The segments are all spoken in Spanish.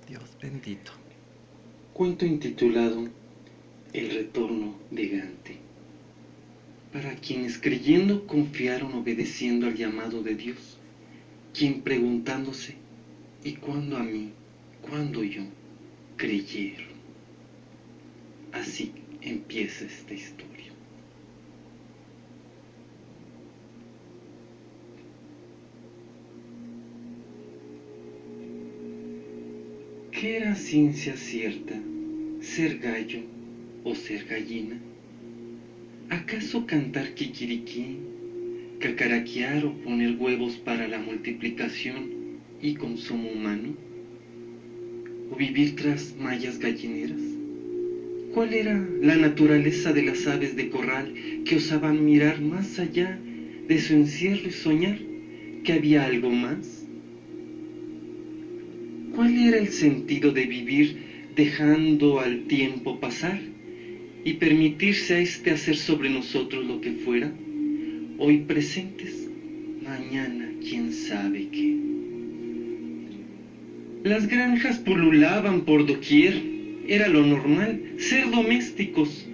Dios bendito. Cuento intitulado El retorno de Gante. Para quienes creyendo confiaron obedeciendo al llamado de Dios, quien preguntándose, ¿y cuándo a mí? ¿Cuándo yo? Creyeron. Así empieza esta historia. ¿Qué era ciencia cierta? ¿Ser gallo o ser gallina? ¿Acaso cantar kikiriki, cacaraquear o poner huevos para la multiplicación y consumo humano? ¿O vivir tras mallas gallineras? ¿Cuál era la naturaleza de las aves de corral que osaban mirar más allá de su encierro y soñar que había algo más? ¿Cuál era el sentido de vivir dejando al tiempo pasar y permitirse a éste hacer sobre nosotros lo que fuera? Hoy presentes, mañana quién sabe qué. Las granjas pululaban por doquier, era lo normal, ser domésticos,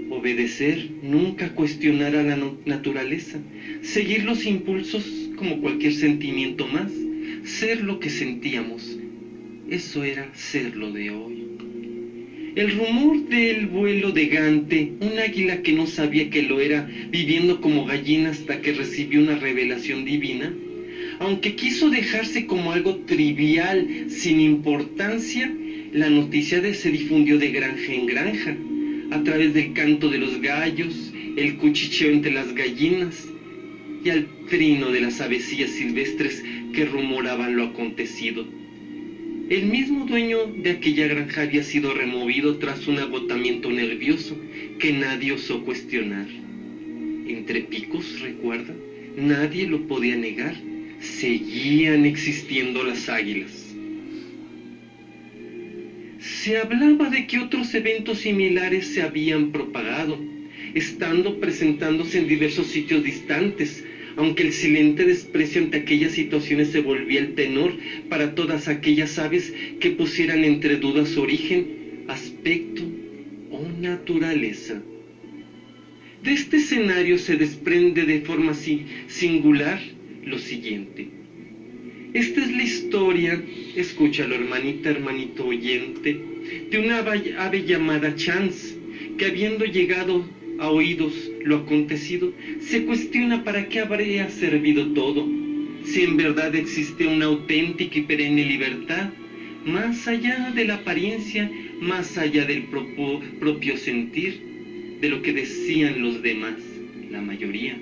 obedecer, nunca cuestionar a la naturaleza, seguir los impulsos como cualquier sentimiento más, ser lo que sentíamos. Eso era ser lo de hoy. El rumor del vuelo de Gante, un águila que no sabía que lo era, viviendo como gallina hasta que recibió una revelación divina, aunque quiso dejarse como algo trivial, sin importancia, la noticia se difundió de granja en granja, a través del canto de los gallos, el cuchicheo entre las gallinas y al trino de las avecillas silvestres que rumoraban lo acontecido. El mismo dueño de aquella granja había sido removido tras un agotamiento nervioso que nadie osó cuestionar. Entre picos, recuerda, nadie lo podía negar. Seguían existiendo las águilas. Se hablaba de que otros eventos similares se habían propagado, estando presentándose en diversos sitios distantes, aunque el silente desprecio ante aquellas situaciones se volvía el tenor para todas aquellas aves que pusieran entre dudas su origen, aspecto o naturaleza. De este escenario se desprende de forma singular lo siguiente. Esta es la historia, escúchalo hermanito oyente, de una ave llamada Chance, que habiendo llegado a oídos lo acontecido, se cuestiona para qué habría servido todo, si en verdad existe una auténtica y perenne libertad, más allá de la apariencia, más allá del propio sentir, de lo que decían los demás, la mayoría.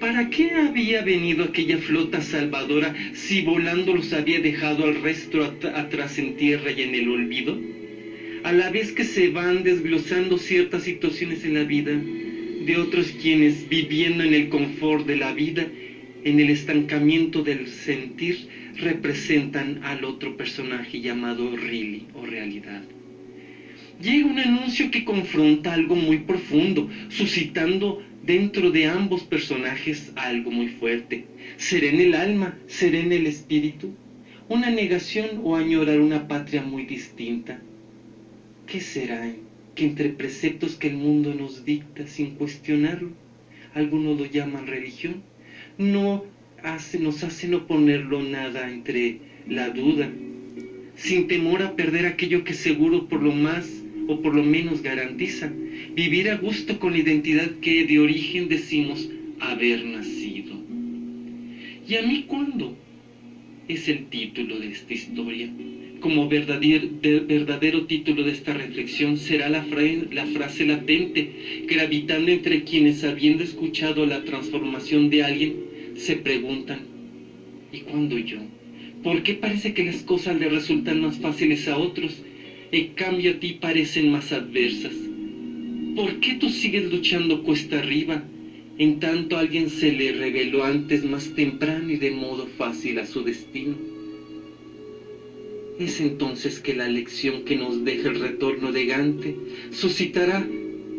¿Para qué había venido aquella flota salvadora si volando los había dejado al resto atrás en tierra y en el olvido? A la vez que se van desglosando ciertas situaciones en la vida de otros quienes, viviendo en el confort de la vida, en el estancamiento del sentir, representan al otro personaje llamado Really o realidad. Llega un anuncio que confronta algo muy profundo, suscitando dentro de ambos personajes algo muy fuerte. ¿Será en el alma? ¿Será en el espíritu? ¿Una negación o añorar una patria muy distinta? ¿Qué será que entre preceptos que el mundo nos dicta sin cuestionarlo, algunos lo llaman religión, nos hace no ponerlo nada entre la duda, sin temor a perder aquello que seguro por lo más o por lo menos garantiza, vivir a gusto con la identidad que de origen decimos haber nacido? ¿Y a mí cuándo? Es el título de esta historia. Como verdadero título de esta reflexión será la frase latente, gravitando entre quienes, habiendo escuchado la transformación de alguien, se preguntan, ¿y cuándo yo? ¿Por qué parece que las cosas le resultan más fáciles a otros, en cambio a ti parecen más adversas? ¿Por qué tú sigues luchando cuesta arriba, en tanto a alguien se le reveló antes más temprano y de modo fácil a su destino? Es entonces que la lección que nos deja el retorno de Gante suscitará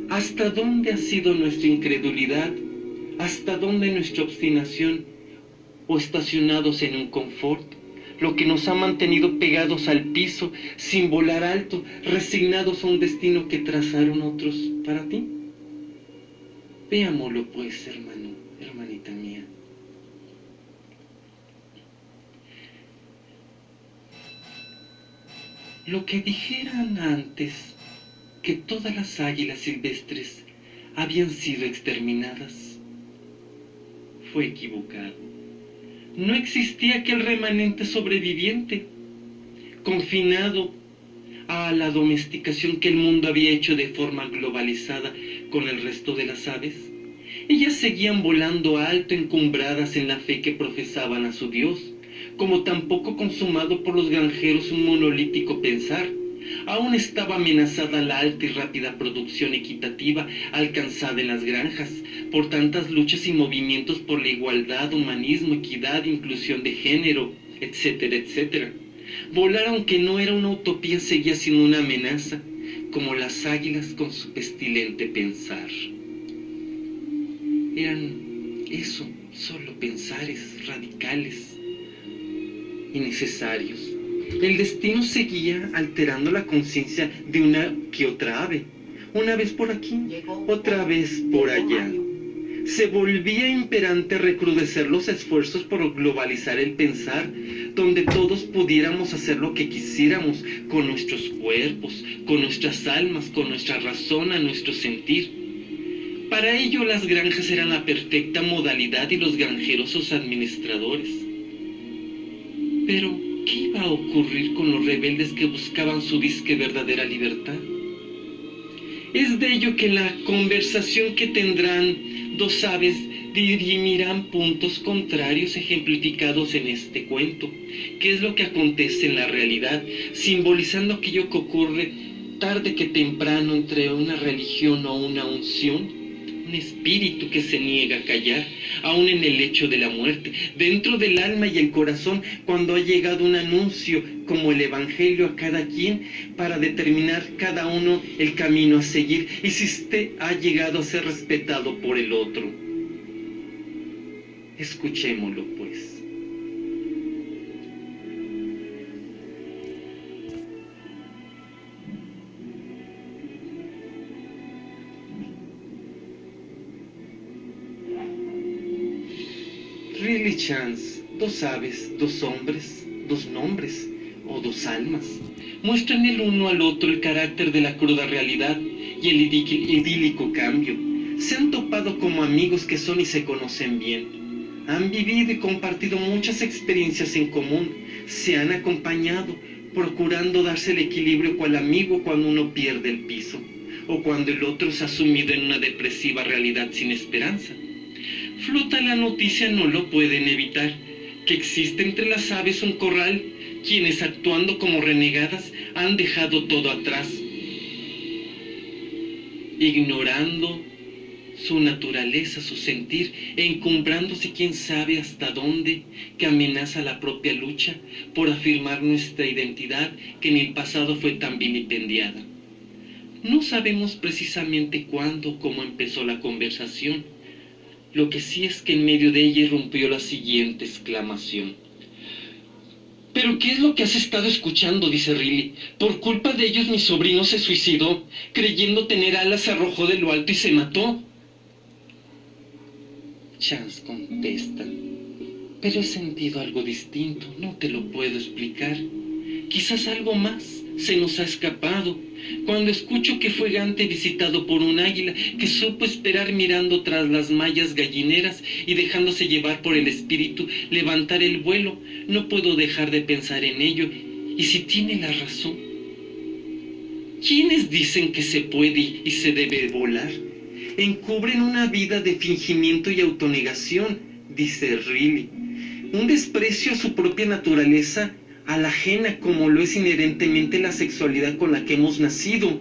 hasta dónde ha sido nuestra incredulidad, hasta dónde nuestra obstinación, o estacionados en un confort, lo que nos ha mantenido pegados al piso, sin volar alto, resignados a un destino que trazaron otros para ti. Veámoslo pues, hermano, hermanita mía. Lo que dijeran antes, que todas las águilas silvestres habían sido exterminadas, fue equivocado. No existía aquel remanente sobreviviente, confinado a la domesticación que el mundo había hecho de forma globalizada con el resto de las aves. Ellas seguían volando alto, encumbradas en la fe que profesaban a su Dios, como tampoco consumado por los granjeros un monolítico pensar. Aún estaba amenazada la alta y rápida producción equitativa alcanzada en las granjas, por tantas luchas y movimientos por la igualdad, humanismo, equidad, inclusión de género, etcétera, etcétera. Volar, aunque no era una utopía, seguía siendo una amenaza, como las águilas con su pestilente pensar. Eran eso, solo pensares radicales y necesarios. El destino seguía alterando la conciencia de una que otra ave, una vez por aquí, otra vez por allá. Se volvía imperante recrudecer los esfuerzos por globalizar el pensar, donde todos pudiéramos hacer lo que quisiéramos con nuestros cuerpos, con nuestras almas, con nuestra razón, a nuestro sentir. Para ello las granjas eran la perfecta modalidad y los granjeros sus administradores. Pero ¿qué iba a ocurrir con los rebeldes que buscaban su disque verdadera libertad? Es de ello que la conversación que tendrán dos aves dirimirán puntos contrarios ejemplificados en este cuento, que es lo que acontece en la realidad, simbolizando aquello que ocurre tarde que temprano entre una religión o una unción. Un espíritu que se niega a callar, aún en el lecho de la muerte, dentro del alma y el corazón, cuando ha llegado un anuncio como el Evangelio a cada quien para determinar cada uno el camino a seguir y si usted ha llegado a ser respetado por el otro. Escuchémoslo pues. Really chance, dos aves, dos hombres, dos nombres o dos almas, muestran el uno al otro el carácter de la cruda realidad y el idílico cambio. Se han topado como amigos que son y se conocen bien. Han vivido y compartido muchas experiencias en común. Se han acompañado, procurando darse el equilibrio cual amigo cuando uno pierde el piso, o cuando el otro se ha sumido en una depresiva realidad sin esperanza. Flota la noticia, no lo pueden evitar, que existe entre las aves un corral, quienes actuando como renegadas han dejado todo atrás, ignorando su naturaleza, su sentir, e encumbrándose quién sabe hasta dónde, que amenaza la propia lucha por afirmar nuestra identidad que en el pasado fue tan vilipendiada. No sabemos precisamente cuándo o cómo empezó la conversación. Lo que sí es que en medio de ella irrumpió la siguiente exclamación. ¿Pero qué es lo que has estado escuchando?, dice Riley. Por culpa de ellos mi sobrino se suicidó. Creyendo tener alas se arrojó de lo alto y se mató. Chance contesta. Pero he sentido algo distinto, no te lo puedo explicar. Quizás algo más se nos ha escapado. Cuando escucho que fue Gante visitado por un águila que supo esperar mirando tras las mallas gallineras y dejándose llevar por el espíritu levantar el vuelo, no puedo dejar de pensar en ello. Y si tiene la razón, ¿quiénes dicen que se puede y se debe volar? Encubren una vida de fingimiento y autonegación, dice Riley. Un desprecio a su propia naturaleza, a la ajena, como lo es inherentemente la sexualidad con la que hemos nacido.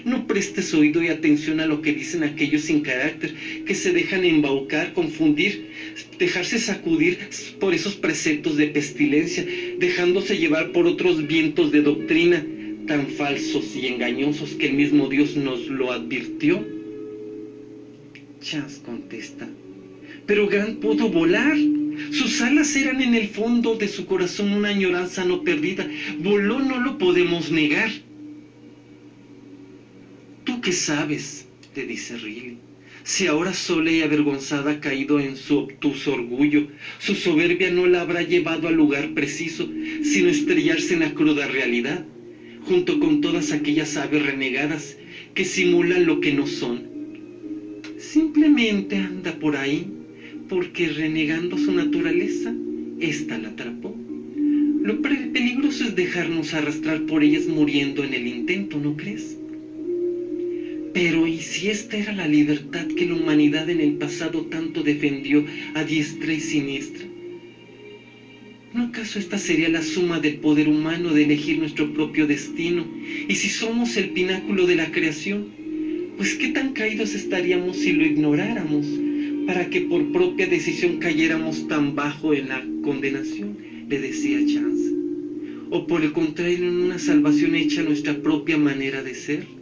No prestes oído y atención a lo que dicen aquellos sin carácter, que se dejan embaucar, confundir, dejarse sacudir por esos preceptos de pestilencia, dejándose llevar por otros vientos de doctrina tan falsos y engañosos que el mismo Dios nos lo advirtió. Chance contesta. Pero Grant pudo volar. Sus alas eran en el fondo de su corazón una añoranza no perdida. Voló, no lo podemos negar. ¿Tú qué sabes?, le dice Riley. Si ahora sola y avergonzada ha caído en su obtuso orgullo, su soberbia no la habrá llevado al lugar preciso, sino estrellarse en la cruda realidad, junto con todas aquellas aves renegadas que simulan lo que no son. Simplemente anda por ahí, porque renegando su naturaleza, ésta la atrapó. Lo peligroso es dejarnos arrastrar por ellas muriendo en el intento, ¿no crees? Pero ¿y si esta era la libertad que la humanidad en el pasado tanto defendió a diestra y siniestra? ¿No acaso esta sería la suma del poder humano de elegir nuestro propio destino? Y si somos el pináculo de la creación, pues qué tan caídos estaríamos si lo ignoráramos, para que por propia decisión cayéramos tan bajo en la condenación, le decía Chance. O por el contrario, en una salvación hecha a nuestra propia manera de ser.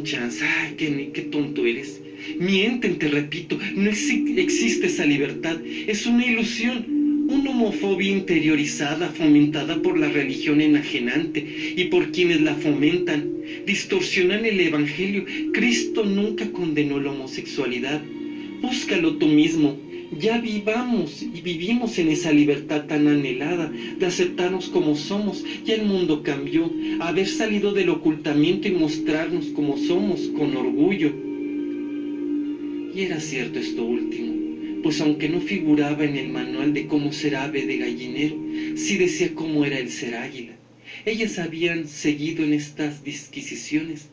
Chance, ay, qué tonto eres. Mienten, te repito, no existe esa libertad, es una ilusión, una homofobia interiorizada, fomentada por la religión enajenante y por quienes la fomentan. Distorsionan el evangelio. Cristo nunca condenó la homosexualidad. Búscalo tú mismo. Ya vivimos en esa libertad tan anhelada de aceptarnos como somos. Ya el mundo cambió. Haber salido del ocultamiento y mostrarnos como somos con orgullo. Y era cierto esto último, pues aunque no figuraba en el manual de cómo ser ave de gallinero, sí decía cómo era el ser águila. Ellas habían seguido en estas disquisiciones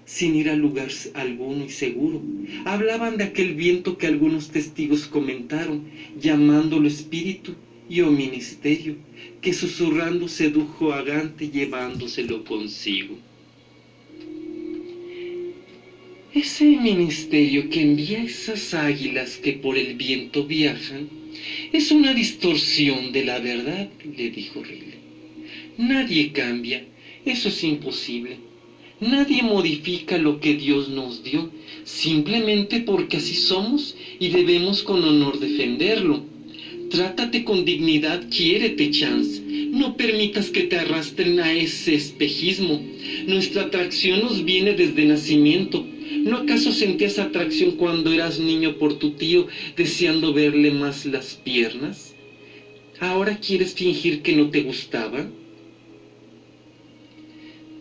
sin ir a lugar alguno y seguro. Hablaban de aquel viento que algunos testigos comentaron, llamándolo espíritu y o ministerio, que susurrando sedujo a Gante llevándoselo consigo. Ese ministerio que envía esas águilas que por el viento viajan es una distorsión de la verdad, le dijo Riley. Nadie cambia, eso es imposible. Nadie modifica lo que Dios nos dio, simplemente porque así somos y debemos con honor defenderlo. Trátate con dignidad, quiérete, Chance. No permitas que te arrastren a ese espejismo. Nuestra atracción nos viene desde nacimiento. ¿No acaso sentías atracción cuando eras niño por tu tío, deseando verle más las piernas? ¿Ahora quieres fingir que no te gustaba?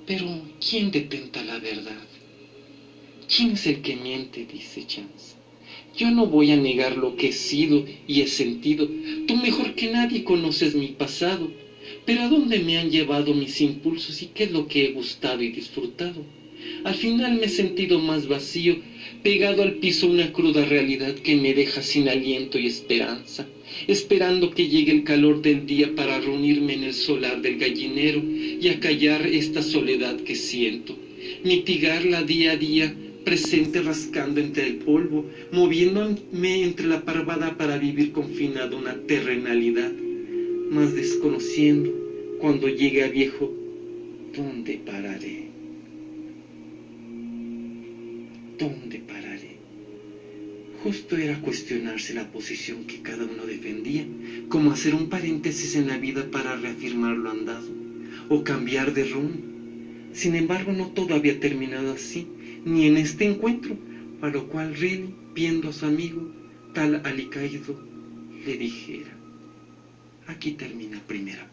Pero, ¿quién detenta la verdad? ¿Quién es el que miente?, dice Chance. Yo no voy a negar lo que he sido y he sentido. Tú mejor que nadie conoces mi pasado. Pero ¿a dónde me han llevado mis impulsos y qué es lo que he gustado y disfrutado? Al final me he sentido más vacío, pegado al piso una cruda realidad que me deja sin aliento y esperanza, esperando que llegue el calor del día para reunirme en el solar del gallinero y acallar esta soledad que siento, mitigarla día a día, presente rascando entre el polvo, moviéndome entre la parvada para vivir confinado una terrenalidad, mas desconociendo, cuando llegue a viejo, ¿dónde pararé? ¿Dónde pararé? Justo era cuestionarse la posición que cada uno defendía, como hacer un paréntesis en la vida para reafirmar lo andado, o cambiar de rumbo. Sin embargo, no todo había terminado así, ni en este encuentro, para lo cual Riley, viendo a su amigo, tal alicaído, le dijera: aquí termina primera